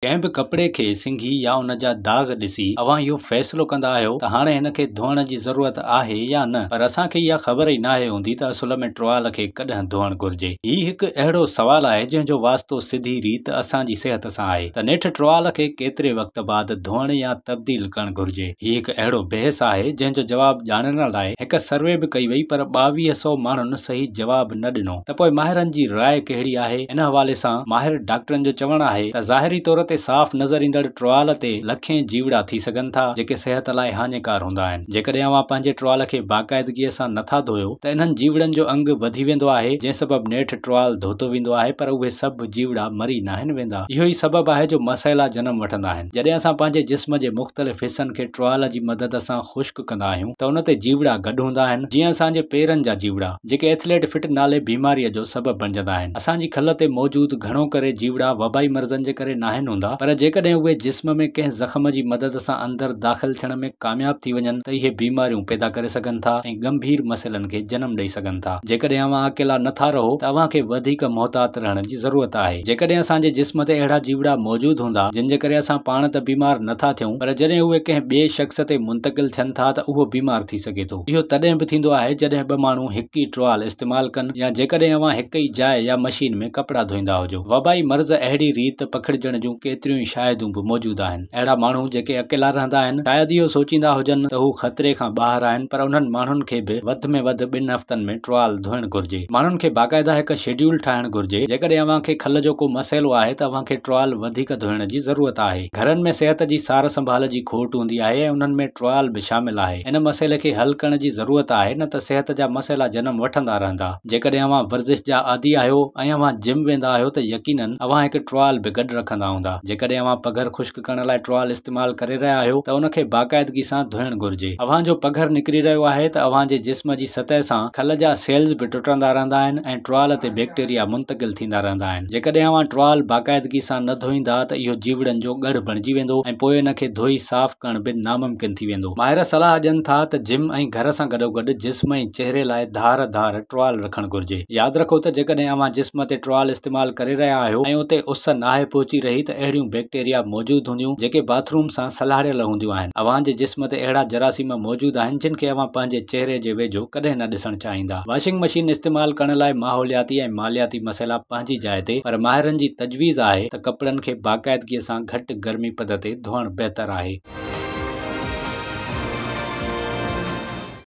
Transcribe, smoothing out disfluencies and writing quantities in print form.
कंहिं बि कपिड़े खे सिंघी या उन जा दाग़ ॾिसी अव्हां इहो फ़ैसिलो कंदा आहियो त हाणे हिन खे धोइण जी ज़रूरत आहे या न, पर असांखे इहा ख़बर ई नाहे हूंदी त असुल में टुवाल खे कॾहिं धोइणु घुर्जे। हीउ हिकु अहिड़ो सवाल आहे जंहिंजो वास्तो सिधी रीत असांजी सिहत सां आहे त नेठि टुवाल खे केतिरे वक़्त बाद धोइण या तब्दील करणु घुर्जे। हीउ हिकु अहिड़ो बहस आहे जंहिंजो जवाब ॼाणण लाइ हिकु सर्वे बि कई वई, पर 2200 माण्हुनि सही जवाब न ॾिनो। त पोइ माहिरनि जी राय कहिड़ी आहे? इन हवाले सां माहिर डॉक्टरनि जो चवणु आहे त ज़ाहिरी तौर ते साफ़ नज़र ईंदड़ टुवाल ते लखें जीवड़ा थी सघनि था जेके सिहत लाइ हानिकार हूंदा आहिनि। जेकॾहिं अव्हां पंहिंजे टुवाल खे बाक़ाइदगीअ सां नथा धोयो त इन्हनि जीवड़नि जो अंग वधी वेंदो आहे, जंहिं सबबु नेठि टुवाल धोतो वेंदो आहे, पर उहे सभु जीवड़ा मरी नाहिनि वेंदा। इहो ई सबबु आहे जो मसइला जनम वठंदा आहिनि। जॾहिं असां पंहिंजे जिस्म जे मुख़्तलिफ़ हिस्सनि खे टुवाल जी मदद सां ख़ुश्क कंदा आहियूं त उन ते जीवड़ा गॾु हूंदा आहिनि, जीअं असांजे पेरनि जा जीवड़ा, जेके एथलेट फिट नाले बीमारीअ जो सबबु बणिजंदा आहिनि। असांजी खल ते मौजूदु घणो करे जीवड़ा वबाई मर्ज़नि जे करे नाहिनि हूंदा, पर जेकॾहिं उहे जिस्म में कंहिं ज़ख़्म जी मदद सां अंदरि दाख़िल थियण में कामयाब थी वञनि त इहे बीमारियूं पैदा करे सघनि था ऐं गंभीर मसइलनि खे जनम ॾेई सघनि था। जेकॾहिं अव्हां अकेला नथा रहो त अव्हां खे वधीक मुहतात रहण जी ज़रूरत आहे। जेकॾहिं असांजे जिस्म ते अहिड़ा जीवड़ा मौजूदु हूंदा जिन जे करे असां पाण त बीमार नथा थियूं, पर जॾहिं उहे कंहिं ॿिए शख़्स ते मुंतक़िल थियनि था त उहो बीमार थी सघे थो। इहो तॾहिं बि थींदो आहे जॾहिं ॿ माण्हू हिकु ई टुवाल इस्तेमालु कनि या जेकॾहिं अव्हां हिकु ई जाइ या मशीन में कपिड़ा धोईंदा हुजो। वबाई मर्ज़ अहिड़ी रीत पखिड़िजण जूं केतिरियूं ई शायदूं बि मौजूदु आहिनि। अहिड़ा माण्हू जेके अकेला रहंदा आहिनि शायदि इहो सोचींदा हुजनि त हू ख़तरे खां ॿाहिरि आहिनि, पर उन्हनि माण्हुनि खे बि वधि में वधि 2 हफ़्तनि में टुवाल धोइणु घुर्जे। माण्हुनि खे बाक़ाइदा हिकु शेड्यूल ठाहिणु घुर्जे। जेकॾहिं अव्हां खे खल जो को मसइलो आहे त अव्हां खे टुवाल वधीक धोइण जी ज़रूरत आहे। घरनि में सिहत जी सार संभाल जी खोट हूंदी आहे ऐं उन्हनि में टुवाल बि शामिल आहे। इन मसइले खे हल करण जी ज़रूरत आहे, न त सिहत जा मसइला जनम वठंदा रहंदा। जेकॾहिं अव्हां वर्ज़िश जा आदी आहियो ऐं अव्हां जिम वेंदा आहियो त यकीनन अव्हां हिकु टुवाल बि गॾु रखंदा हूंदा। जेकॾहिं अव्हां पघर ख़ुश्क करण लाइ टुवाल इस्तेमालु करे रहिया आहियो त उन खे बाक़ाइदगी सां धोइणु घुर्जे। अव्हां जो पघर निकिरी रहियो आहे त अव्हां जे जिस्म जी सतह सां खल जा सेल्स बि टुटंदा रहंदा आहिनि ऐं टुवाल ते बैक्टीरिया मुंतक़िल थींदा रहंदा आहिनि। जेकॾहिं अव्हां टुवाल बाक़ाइदगी सां न धोईंदा त इहो जीवड़नि जो गढ़ बणिजी वेंदो ऐं पोइ इन खे धोई साफ़ करण बि नामुमकिन थी वेंदो। माहिर सलाह ॾियनि था त जिम ऐं घर सां गॾोगॾु जिस्म ऐं चहिरे लाइ धार टुवाल रखणु घुर्जे। यादि रखो त जेकॾहिं अव्हां जिस्म ते टुवाल इस्तेमालु करे रहिया आहियो ऐं उते उस नाहे पहुची रही त अहिड़ियूं बैक्टीरिया मौजूदु हूंदियूं जेके बाथरूम सां सलाहियल हूंदियूं आहिनि। अव्हां जे जिस्म ते अहिड़ा जरासीम मौजूदु आहिनि जिन खे अव्हां पंहिंजे चहिरे जे वेझो कॾहिं न ॾिसणु चाहींदा। वॉशिंग मशीन इस्तेमालु करण लाइ माहौलियाती ऐं मालियाती मसइला पंहिंजी जाइ ते, पर माहिरनि जी तजवीज़ आहे त कपिड़नि खे बाक़ाइदगीअ सां घटि गर्मी पद ते धोइणु बहितर आहे।